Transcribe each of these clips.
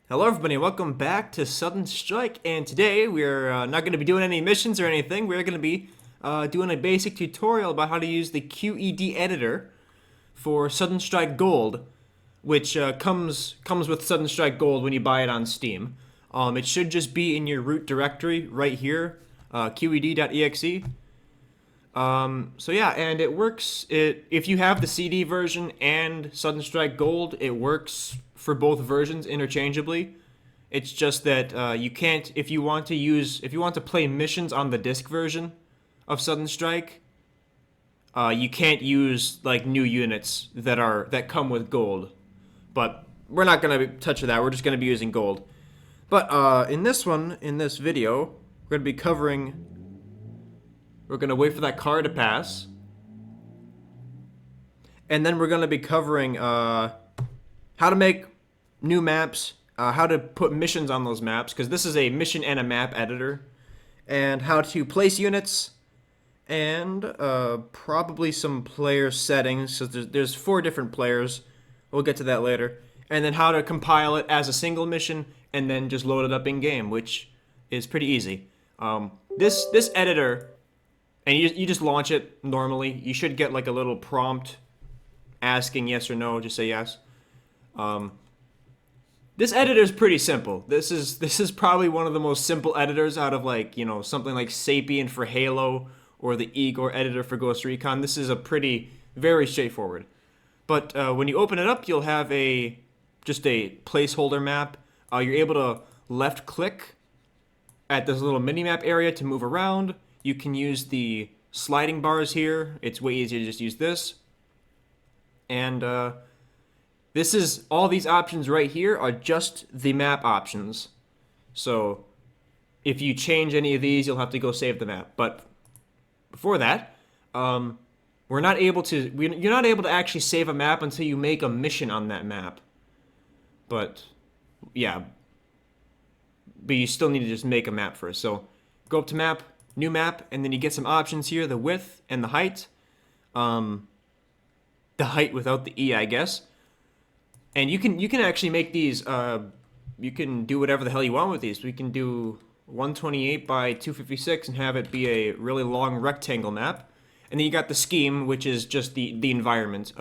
Hello everybody, welcome back to Sudden Strike, and today we're not going to be doing any missions or anything. We're going to be doing a basic tutorial about how to use the QED editor for Sudden Strike Gold, which comes with Sudden Strike Gold when you buy it on Steam. It should just be in your root directory right here, QED.exe. So yeah, and it works. If you have the CD version and Sudden Strike Gold, it works for both versions interchangeably. It's just that you can't, if you want to play missions on the disc version of Sudden Strike, you can't use like new units that come with gold. But we're not gonna touch that. We're just gonna be using gold. But in this video, we're gonna be covering. We're gonna wait for that car to pass, and then we're gonna be covering how to make new maps, how to put missions on those maps, because this is a mission and a map editor, and how to place units, and probably some player settings. So there's 4 different players. We'll get to that later. And then how to compile it as a single mission, and then just load it up in game, which is pretty easy. This editor. And you just launch it normally. You should get like a little prompt asking yes or no. Just say yes. This editor is pretty simple. This is probably one of the most simple editors out of something like Sapien for Halo or the Igor editor for Ghost Recon. This is very straightforward. But when you open it up, you'll have just a placeholder map. You're able to left click at this little mini map area to move around. You can use the sliding bars here. It's way easier to just use this. And all these options right here are just the map options. So if you change any of these, you'll have to go save the map. But before that, you're not able to actually save a map until you make a mission on that map. But yeah, but you still need to just make a map first. So go up to map, new map, and then you get some options here: the width and the height. The height without the E, I guess. And you can actually make these. You can do whatever the hell you want with these. We can do 128 by 256 and have it be a really long rectangle map. And then you got the scheme, which is just the environment: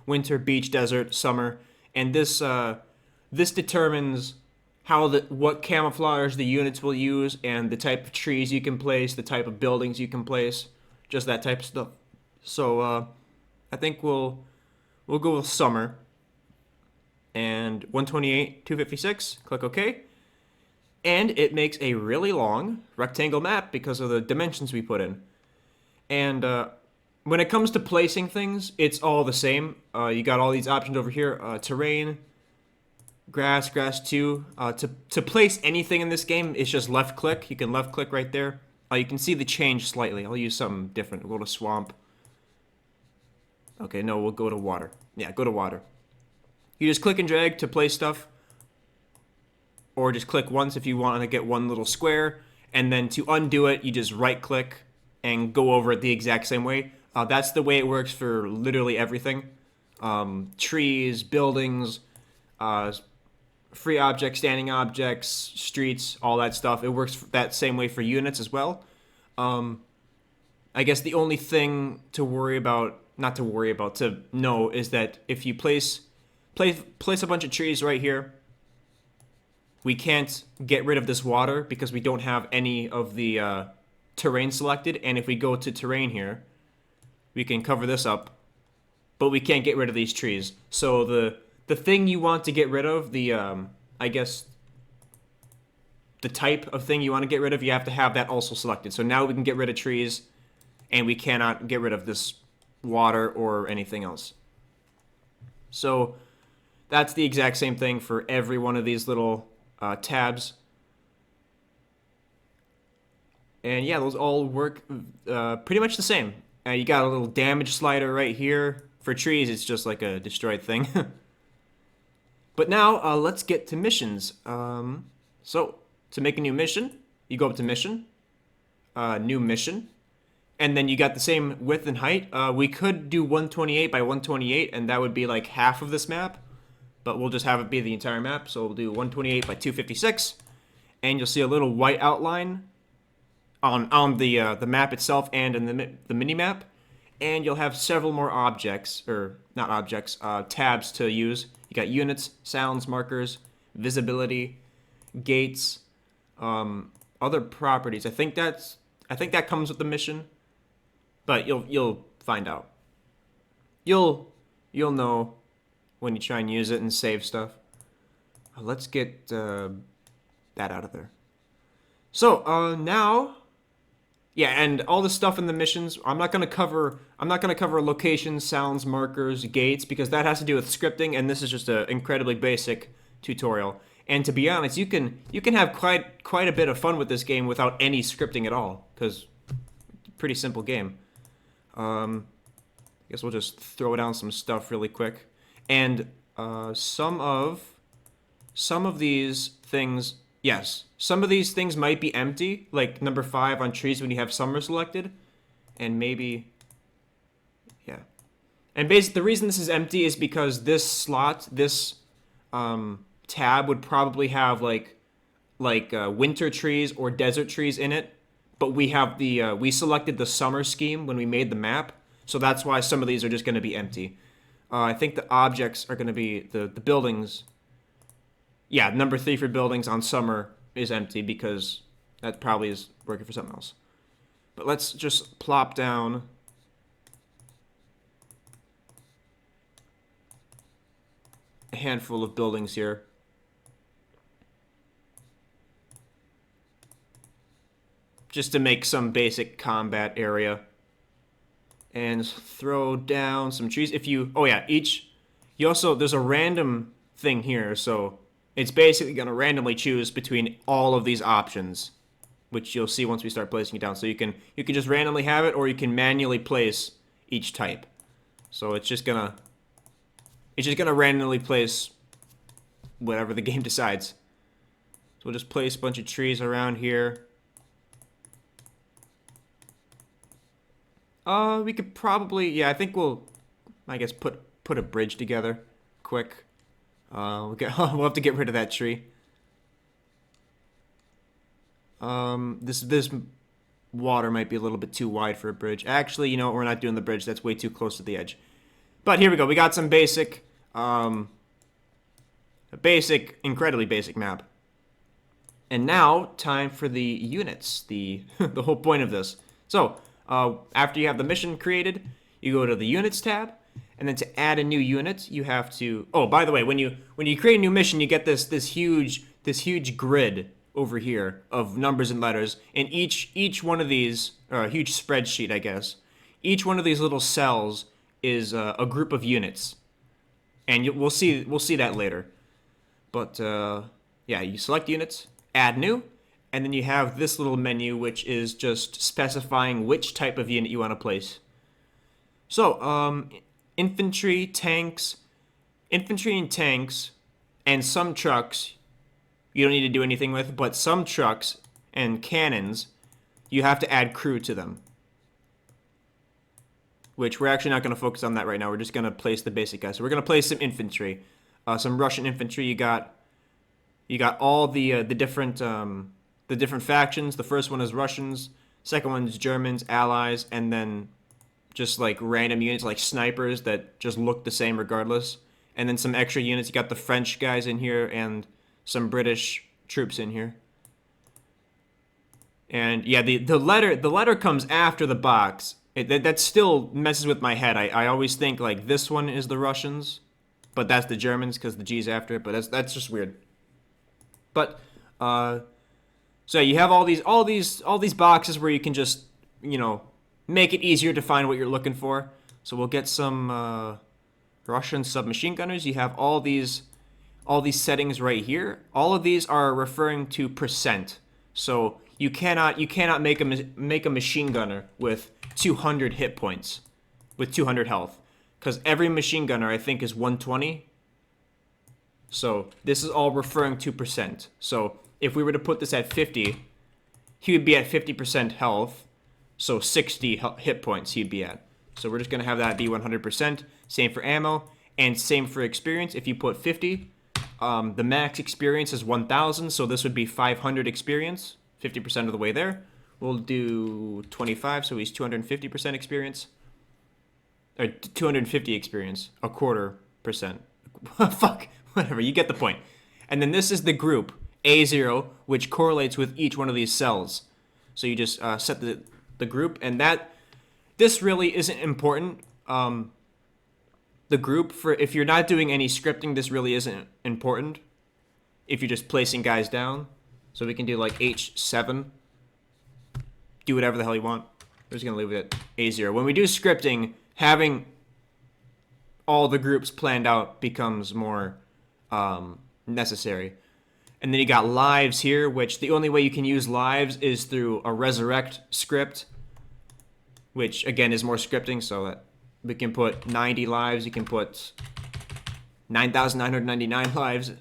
winter, beach, desert, summer. And this determines what camouflage the units will use, and the type of trees you can place, the type of buildings you can place, just that type of stuff. So I think we'll go with summer, and 128, 256, click OK, and it makes a really long rectangle map because of the dimensions we put in. And when it comes to placing things, it's all the same. You got all these options over here: terrain, grass 2. To place anything in this game, it's just left click. You can left click right there. You can see the change slightly. I'll use something different. We'll go to swamp. Okay, no, we'll go to water. Yeah, go to water. You just click and drag to place stuff, or just click once if you want to get one little square, and then to undo it, you just right click and go over it the exact same way. That's the way it works for literally everything. Trees, buildings, free objects, standing objects, streets, all that stuff. It works that same way for units as well. I guess the only thing to know is that if you place a bunch of trees right here, we can't get rid of this water because we don't have any of the terrain selected. And if we go to terrain here, we can cover this up, but we can't get rid of these trees. So the thing you want to get rid of, I guess, the type of thing you want to get rid of, you have to have that also selected. So now we can get rid of trees, and we cannot get rid of this water or anything else. So that's the exact same thing for every one of these little tabs. And yeah, those all work pretty much the same. You got a little damage slider right here. For trees, it's just like a destroyed thing. But now, let's get to missions. So, to make a new mission, you go up to mission, new mission, and then you got the same width and height. We could do 128 by 128, and that would be like half of this map. but we'll just have it be the entire map. So we'll do 128 by 256, and you'll see a little white outline on the map itself and in the mini map, and you'll have several more objects, or not objects, tabs to use. You got units, sounds, markers, visibility, gates, other properties. I think that comes with the mission, but you'll find out. You'll know when you try and use it and save stuff. Let's get that out of there. So now, yeah, and all the stuff in the missions. I'm not gonna cover locations, sounds, markers, gates, because that has to do with scripting, and this is just an incredibly basic tutorial. And to be honest, you can have quite a bit of fun with this game without any scripting at all, because it's a pretty simple game. I guess we'll just throw down some stuff really quick, and some of these things, yes, some of these things might be empty, like number 5 on trees when you have summer selected, and maybe, yeah. And basically, the reason this is empty is because this slot, this tab would probably have like winter trees or desert trees in it, but we have we selected the summer scheme when we made the map, so that's why some of these are just going to be empty. I think the objects are going to be the buildings. Yeah, number 3 for buildings on summer is empty because that probably is working for something else. But let's just plop down a handful of buildings here. Just to make some basic combat area. And throw down some trees. If you, oh yeah, there's a random thing here, so it's basically going to randomly choose between all of these options, which you'll see once we start placing it down. So you can just randomly have it, or you can manually place each type. So it's just gonna randomly place whatever the game decides. So we'll just place a bunch of trees around here. We could probably, yeah, I think we'll put a bridge together quick. We'll have to get rid of that tree. This water might be a little bit too wide for a bridge. Actually, you know what, we're not doing the bridge. That's way too close to the edge. But here we go. We got some basic, incredibly basic map. And now, time for the units, the whole point of this. So, after you have the mission created, you go to the Units tab, and then to add a new unit, you have to... Oh, by the way, when you create a new mission, you get this huge grid over here of numbers and letters, and each one of these, or a huge spreadsheet, I guess, each one of these little cells is a group of units, and we'll see that later. But yeah, you select units, add new. And then you have this little menu, which is just specifying which type of unit you want to place. So, infantry and tanks, and some trucks, you don't need to do anything with, but some trucks and cannons, you have to add crew to them. Which we're actually not going to focus on that right now. We're just going to place the basic guys. So we're going to place some infantry, some Russian infantry. You got all the different factions. The first one is Russians, second one is Germans, Allies, and then just like random units like snipers that just look the same regardless. And then some extra units. You got the French guys in here and some British troops in here. And yeah, the letter comes after the box. That still messes with my head. I always think like this one is the Russians, but that's the Germans because the G's after it. But that's just weird. But so you have all these boxes where you can just, you know, make it easier to find what you're looking for. So we'll get some Russian submachine gunners. You have all these settings right here. All of these are referring to percent. So you cannot make a machine gunner with 200 hit points, with 200 health, because every machine gunner I think is 120. So this is all referring to percent. So if we were to put this at 50, he would be at 50% health, so 60 hit points he'd be at. So we're just going to have that be 100%. Same for ammo. And same for experience. If you put 50, the max experience is 1,000, so this would be 500 experience, 50% of the way there. We'll do 25, so he's 250% experience. Or 250 experience, a quarter percent. Fuck, whatever, you get the point. And then this is the group, A0, which correlates with each one of these cells. So you just set the group, and this really isn't important. The group, for if you're not doing any scripting, this really isn't important. If you're just placing guys down. So we can do like H7. Do whatever the hell you want. We're just going to leave it at A0. When we do scripting, having all the groups planned out becomes more necessary. And then you got lives here, which the only way you can use lives is through a resurrect script, which again is more scripting, so that we can put 90 lives, you can put 9,999 lives.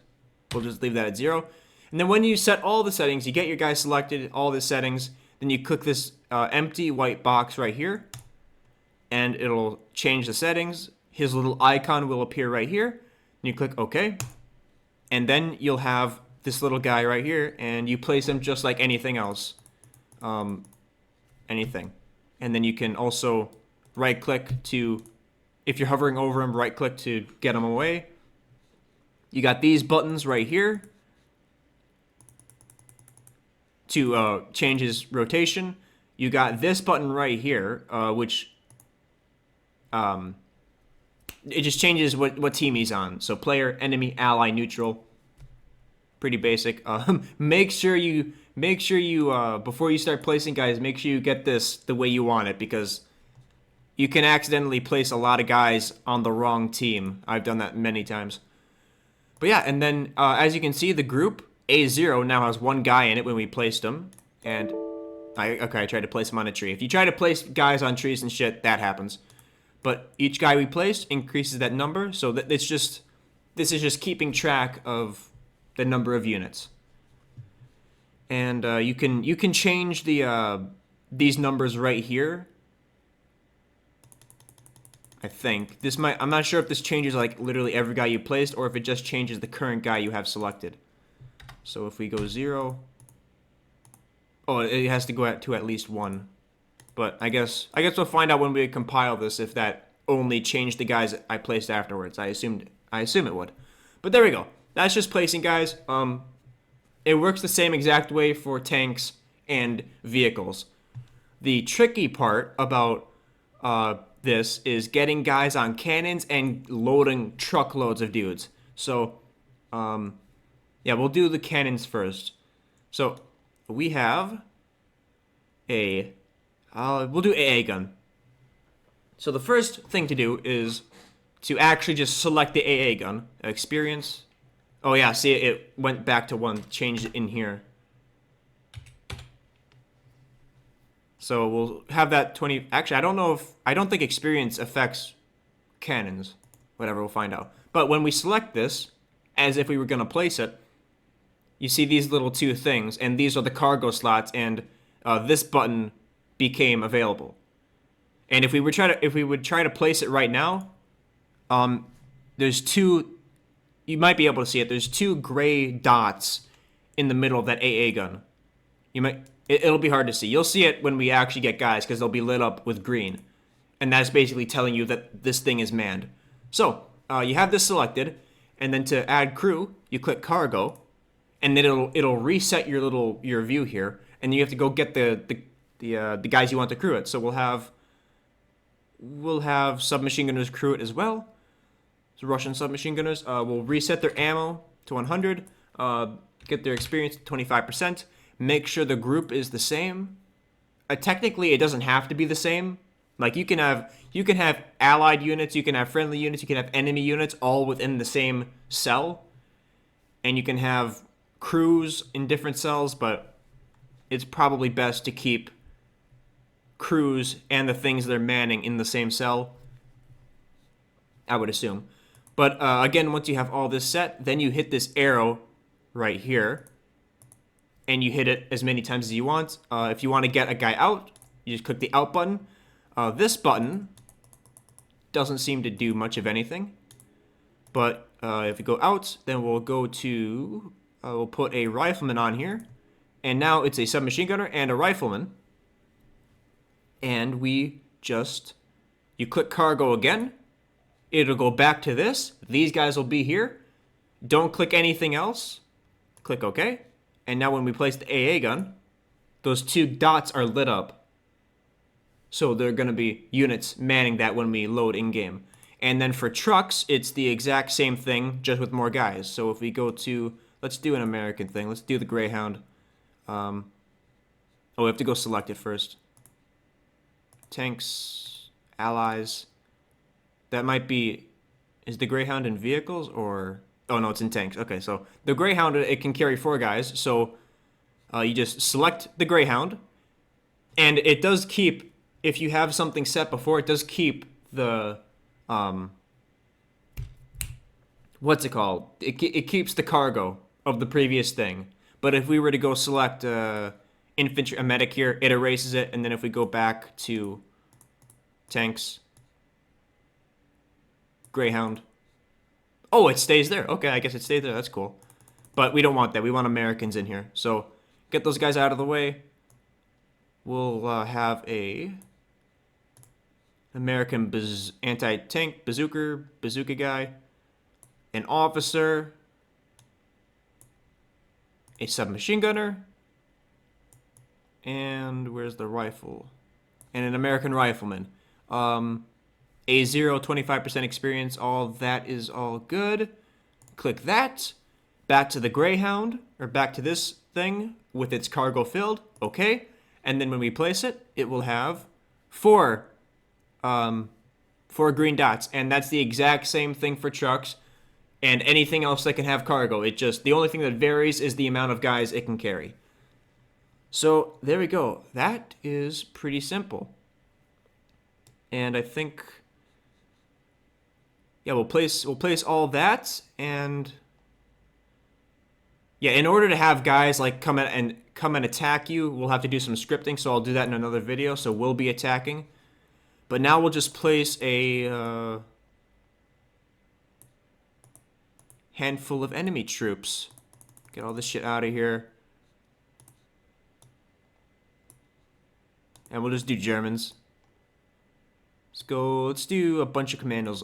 We'll just leave that at 0. And then when you set all the settings, you get your guy selected, all the settings, then you click this empty white box right here, and it'll change the settings. His little icon will appear right here, and you click OK. And then you'll have this little guy right here, and you place him just like anything else. Anything. And then you can also right click to, if you're hovering over him, right click to get him away. You got these buttons right here to change his rotation. You got this button right here, which it just changes what team he's on. So player, enemy, ally, neutral. Pretty basic. Make sure you before you start placing guys, make sure you get this the way you want it, because you can accidentally place a lot of guys on the wrong team. I've done that many times. But yeah, and then as you can see, the group A0 now has one guy in it when we placed him. And I tried to place him on a tree. If you try to place guys on trees and shit, that happens. But each guy we placed increases that number, so that this is just keeping track of the number of units. And you can change these numbers right here. I think I'm not sure if this changes like literally every guy you placed, or if it just changes the current guy you have selected. So if we go 0, oh, it has to go to at least 1. But I guess we'll find out when we compile this if that only changed the guys I placed afterwards. I assume it would. But there we go. That's just placing guys. It works the same exact way for tanks and vehicles. The tricky part about this is getting guys on cannons and loading truckloads of dudes. So, yeah, we'll do the cannons first. So we have we'll do AA gun. So the first thing to do is to actually just select the AA gun. Experience. Oh yeah, see, it went back to 1, changed it in here. So we'll have that 20. Actually, I don't think experience affects cannons. Whatever, we'll find out. But when we select this, as if we were going to place it, you see these little 2 things, and these are the cargo slots, and this button became available. And if we would try to place it right now, there's 2. You might be able to see it. There's 2 gray dots in the middle of that AA gun. It'll be hard to see. You'll see it when we actually get guys, because they'll be lit up with green. And that's basically telling you that this thing is manned. So, you have this selected, and then to add crew, you click cargo, and then it'll reset your view here, and you have to go get the guys you want to crew it. So we'll have submachine gunners crew it as well. So Russian submachine gunners will reset their ammo to 100, get their experience to 25%. Make sure the group is the same. Technically, it doesn't have to be the same. Like you can have allied units, you can have friendly units, you can have enemy units all within the same cell, and you can have crews in different cells. But it's probably best to keep crews and the things they're manning in the same cell, I would assume. But again, once you have all this set, then you hit this arrow right here, and you hit it as many times as you want. If you want to get a guy out, you just click the out button. This button doesn't seem to do much of anything. But if we go out, then we'll go to, we'll put a rifleman on here. And now it's a submachine gunner and a rifleman. And we just, you click cargo again. It'll go back to this. These guys will be here. Don't click anything else. Click OK. And now when we place the AA gun, those two dots are lit up. So they're going to be units manning that when we load in-game. And then for trucks, it's the exact same thing, just with more guys. So if we go to, let's do an American thing. Let's do the Greyhound. Oh, we have to go select it first. Tanks, allies. That might be, is the Greyhound in vehicles or, oh no, it's in tanks. Okay, so the Greyhound, it can carry 4 guys. So you just select the Greyhound. And it does keep, if you have something set before, it does keep the, what's it called? It keeps the cargo of the previous thing. But if we were to go select infantry, a medic here, it erases it. And then if we go back to tanks, Greyhound. Oh, it stays there. Okay, I guess it stays there. That's cool. But we don't want that. We want Americans in here. So get those guys out of the way. We'll have a American anti-tank bazooka guy, an officer, a submachine gunner, and where's the rifle? And an American rifleman. A 25% experience, all that is all good. Click that. Back to the Greyhound, or back to this thing with its cargo filled. Okay. And then when we place it, it will have 4 green dots. And that's the exact same thing for trucks and anything else that can have cargo. It just, the only thing that varies is the amount of guys it can carry. So there we go. That is pretty simple. And I think, yeah, we'll place all that. And yeah, in order to have guys like come and attack you, we'll have to do some scripting. So I'll do that in another video. So we'll be attacking. But now we'll just place a handful of enemy troops. Get all this shit out of here. And we'll just do Germans. Let's do a bunch of commandos.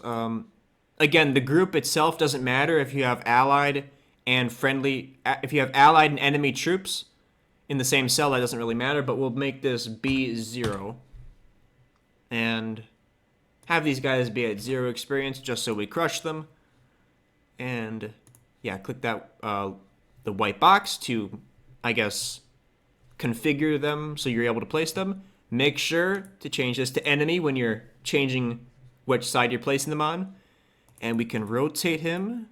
Again, the group itself doesn't matter if you have allied and friendly. If you have allied and enemy troops in the same cell, that doesn't really matter. But we'll make this B0 and have these guys be at 0 experience just so we crush them. And yeah, click that the white box to, I guess, configure them so you're able to place them. Make sure to change this to enemy when you're changing which side you're placing them on. And we can rotate him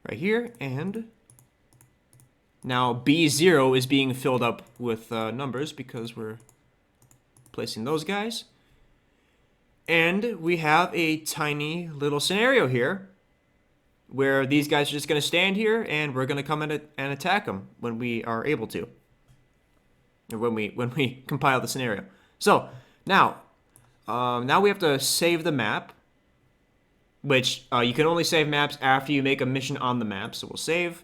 right here. And now B0 is being filled up with numbers because we're placing those guys. And we have a tiny little scenario here where these guys are just going to stand here and we're going to come in and attack them when we are able to. Or when we compile the scenario. So now we have to save the map, which you can only save maps after you make a mission on the map. So we'll save.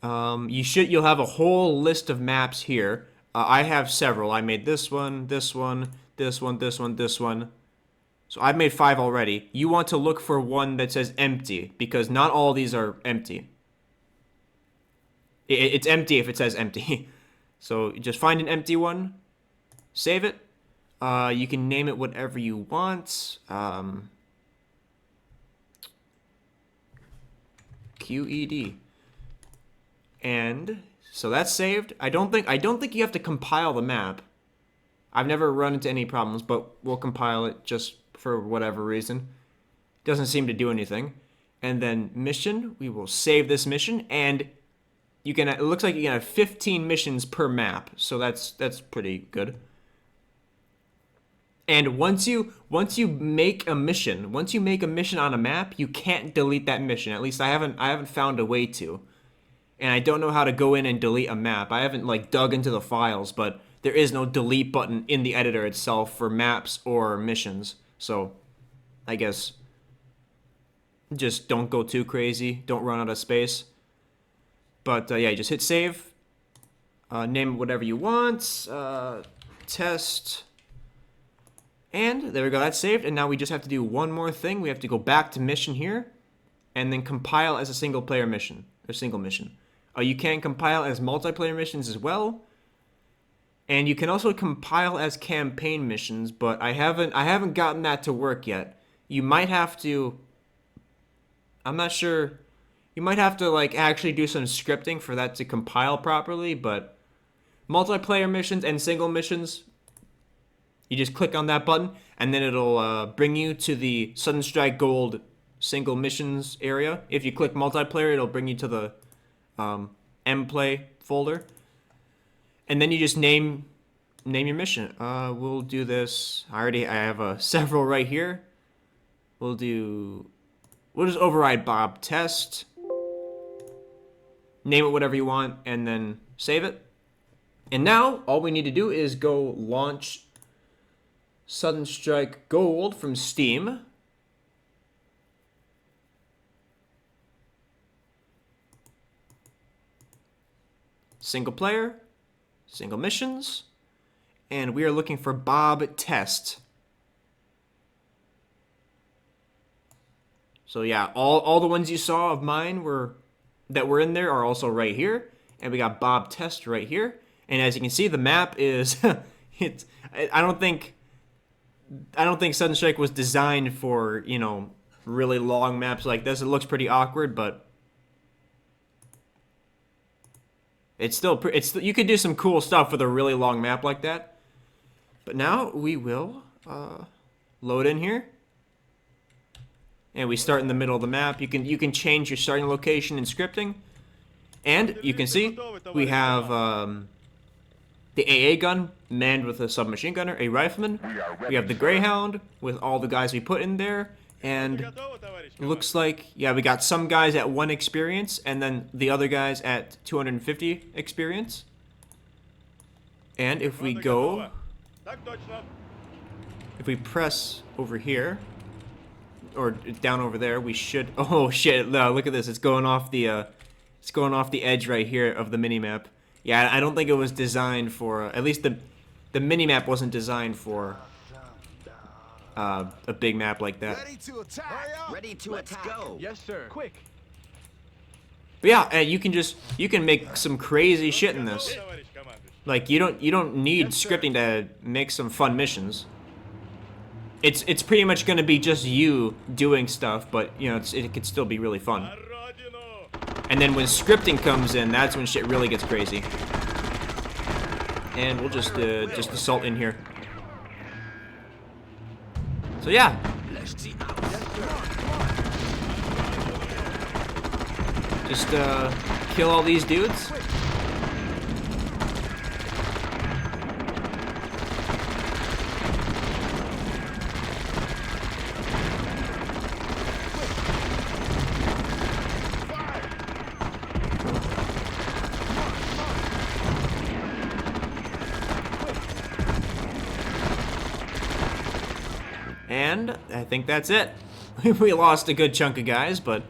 You'll have a whole list of maps here. I have several. I made this one, this one, this one, this one, this one. So I've made 5 already. You want to look for one that says empty because not all these are empty. It's empty if it says empty. So you just find an empty one, save it. You can name it whatever you want. QED. And so that's saved. I don't think you have to compile the map. I've never run into any problems, but we'll compile it just for whatever reason. Doesn't seem to do anything. And then mission, we will save this mission, and you can. It looks like you can have 15 missions per map, so that's pretty good. And once you make a mission, on a map, you can't delete that mission. At least I haven't found a way to. And I don't know how to go in and delete a map. I haven't like dug into the files, but there is no delete button in the editor itself for maps or missions. So I guess Just don't go too crazy. Don't run out of space. But yeah, just hit save. Name it whatever you want. Test. And there we go, that's saved. And now we just have to do one more thing. We have to go back to mission here and then compile as a single player mission, or single mission. You can compile as multiplayer missions as well. And you can also compile as campaign missions, but I haven't gotten that to work yet. You might have to, I'm not sure, you might have to like actually do some scripting for that to compile properly, but multiplayer missions and single missions, you just click on that button and then it'll bring you to the Sudden Strike Gold single missions area. If you click multiplayer, it'll bring you to the mplay folder. And then you just name your mission. We'll do this. I have several right here. We'll just override Bob test. Name it whatever you want and then save it. And now all we need to do is go launch Sudden Strike Gold from Steam. Single player, single missions, and we are looking for Bob Test. So yeah, all the ones you saw of mine that were in there are also right here, and we got Bob Test right here. And as you can see, the map is I don't think Sudden Strike was designed for, you know, really long maps like this. It looks pretty awkward, but it's still you could do some cool stuff with a really long map like that. But now we will load in here. And we start in the middle of the map. You can change your starting location in scripting. And you can see we have the AA gun manned with a submachine gunner, a rifleman. We have the Greyhound with all the guys we put in there. And it looks like, yeah, we got some guys at 1 experience and then the other guys at 250 experience. And if we press over here, or down over there, we should, oh shit, no, look at this, it's going off the edge right here of the minimap. Yeah, I don't think it was designed for, at least the minimap wasn't designed for a big map like that. Ready to attack. Ready to attack. Go. Yes, sir. Quick. But yeah, you can make some crazy shit in this. Like you don't need scripting to make some fun missions. It's pretty much gonna be just you doing stuff, but you know it could still be really fun. And then when scripting comes in, that's when shit really gets crazy. And we'll just assault in here. So yeah. Just kill all these dudes. And I think that's it. We lost a good chunk of guys, but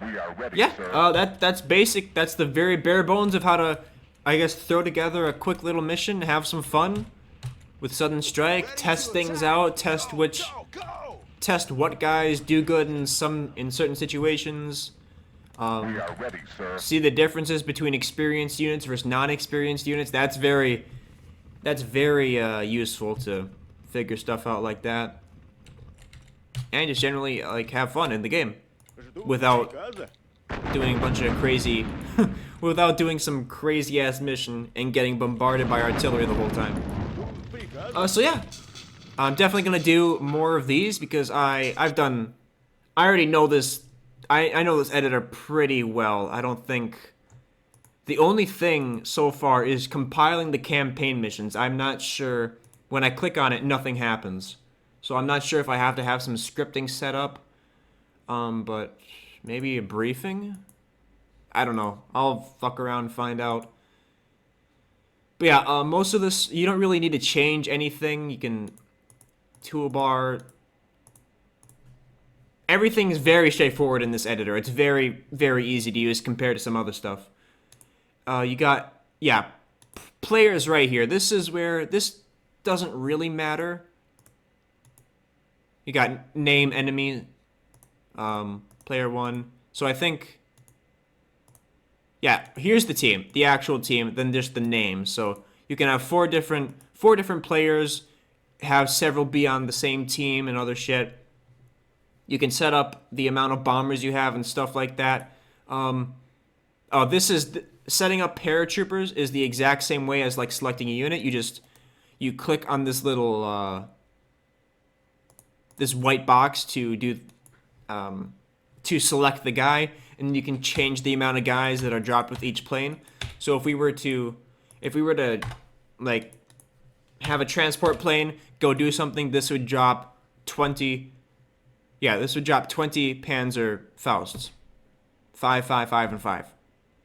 We are ready, yeah, sir. that's basic. That's the very bare bones of how to, I guess, throw together a quick little mission, have some fun with Sudden Strike, test things out, test what guys do good in certain situations. We are ready, sir. See the differences between experienced units versus non-experienced units. That's very useful to figure stuff out like that, and just generally like have fun in the game without doing a bunch of crazy, without doing some crazy ass mission and getting bombarded by artillery the whole time. So yeah, I'm definitely gonna do more of these because I already know this. I know this editor pretty well. I don't think the only thing so far is compiling the campaign missions. I'm not sure, when I click on it, nothing happens. So I'm not sure if I have to have some scripting set up. But maybe a briefing? I don't know. I'll fuck around and find out. But yeah, most of this, you don't really need to change anything. You can toolbar, everything is very straightforward in this editor. It's very, very easy to use compared to some other stuff. You got, yeah, players right here. This is where this doesn't really matter. You got name, enemy, player 1. So I think, yeah, here's the team, the actual team, then just the name. So you can have four different players, have several be on the same team and other shit. You can set up the amount of bombers you have and stuff like that. This is setting up paratroopers is the exact same way as like selecting a unit. You click on this little this white box to do to select the guy, and you can change the amount of guys that are dropped with each plane. So if we were to like have a transport plane go do something, this would drop 20. Yeah, this would drop 20 Panzer Fausts. 5, 5, 5, and 5.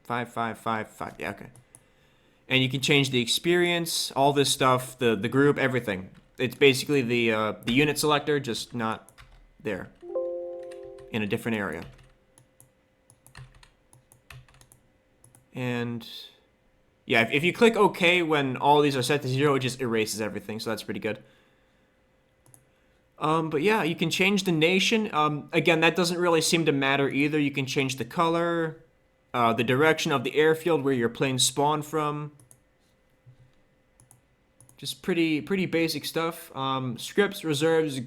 5, 5, 5, 5. Yeah, okay. And you can change the experience, all this stuff, the group, everything. It's basically the unit selector, just not there. In a different area. And yeah, if you click OK when all these are set to 0, it just erases everything, so that's pretty good. But yeah, you can change the nation. Again, that doesn't really seem to matter either. You can change the color, the direction of the airfield where your planes spawn from. Just pretty basic stuff. Scripts, reserves,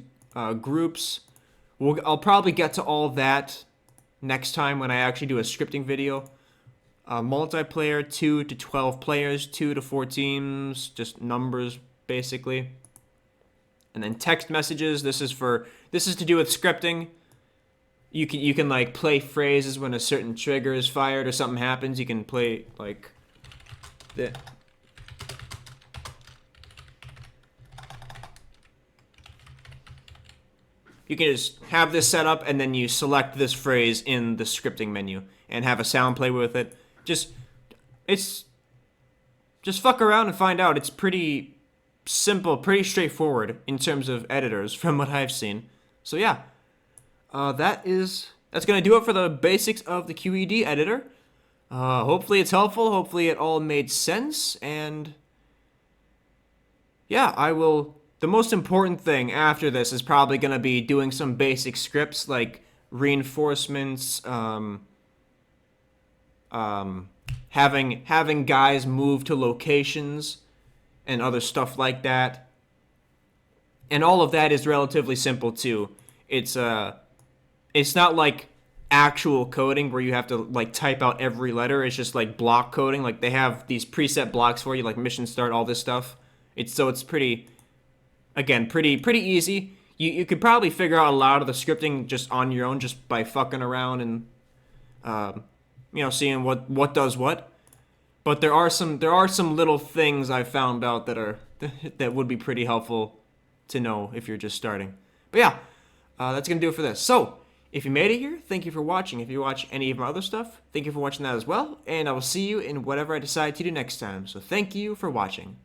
groups. I'll probably get to all that next time when I actually do a scripting video. Multiplayer, 2 to 12 players, 2 to 4 teams, just numbers basically. And then text messages. This is to do with scripting. You can like play phrases when a certain trigger is fired or something happens. You can play like that. You can just have this set up and then you select this phrase in the scripting menu and have a sound play with it. Just fuck around and find out. It's pretty simple, pretty straightforward in terms of editors from what I've seen. So yeah, that's gonna do it for the basics of the QED editor. Hopefully it's helpful. Hopefully it all made sense. And yeah, the most important thing after this is probably gonna be doing some basic scripts like reinforcements, having guys move to locations and other stuff like that. And all of that is relatively simple too. It's not like actual coding where you have to like type out every letter. It's just like block coding. Like they have these preset blocks for you, like mission start, all this stuff. It's pretty easy. You could probably figure out a lot of the scripting just on your own, just by fucking around and seeing what does what. But there are some little things I found out that would be pretty helpful to know if you're just starting. But yeah, that's gonna do it for this. So if you made it here, thank you for watching. If you watch any of my other stuff, thank you for watching that as well. And I will see you in whatever I decide to do next time. So thank you for watching.